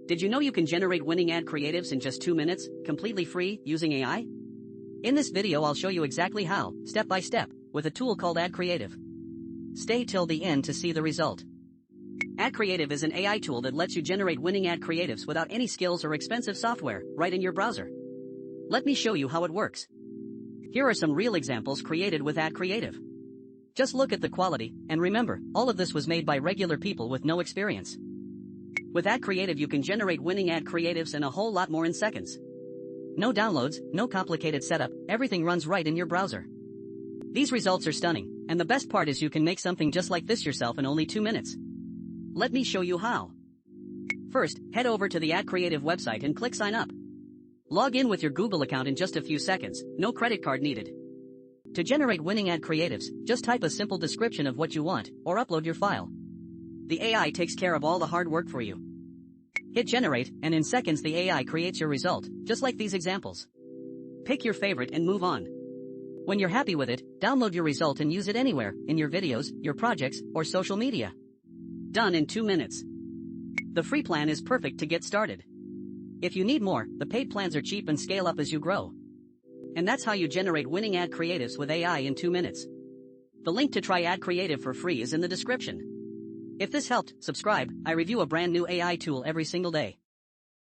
Did you know you can generate winning ad creatives in just 2 minutes, completely free, using AI? In this video I'll show you exactly how, step by step, with a tool called AdCreative. Stay till the end to see the result. AdCreative is an AI tool that lets you generate winning ad creatives without any skills or expensive software, right in your browser. Let me show you how it works. Here are some real examples created with AdCreative. Just look at the quality, and remember, all of this was made by regular people with no experience. With AdCreative you can generate winning ad creatives and a whole lot more in seconds. No downloads, no complicated setup, everything runs right in your browser. These results are stunning, and the best part is you can make something just like this yourself in only 2 minutes. Let me show you how. First, head over to the AdCreative website and click sign up. Log in with your Google account in just a few seconds, no credit card needed. To generate winning ad creatives, just type a simple description of what you want, or upload your file. The AI takes care of all the hard work for you. Hit generate, and in seconds the AI creates your result, just like these examples. Pick your favorite and move on. When you're happy with it, download your result and use it anywhere, in your videos, your projects, or social media. Done in 2 minutes. The free plan is perfect to get started. If you need more, the paid plans are cheap and scale up as you grow. And that's how you generate winning ad creatives with AI in 2 minutes. The link to try AdCreative for free is in the description. If this helped, subscribe. I review a brand new AI tool every single day.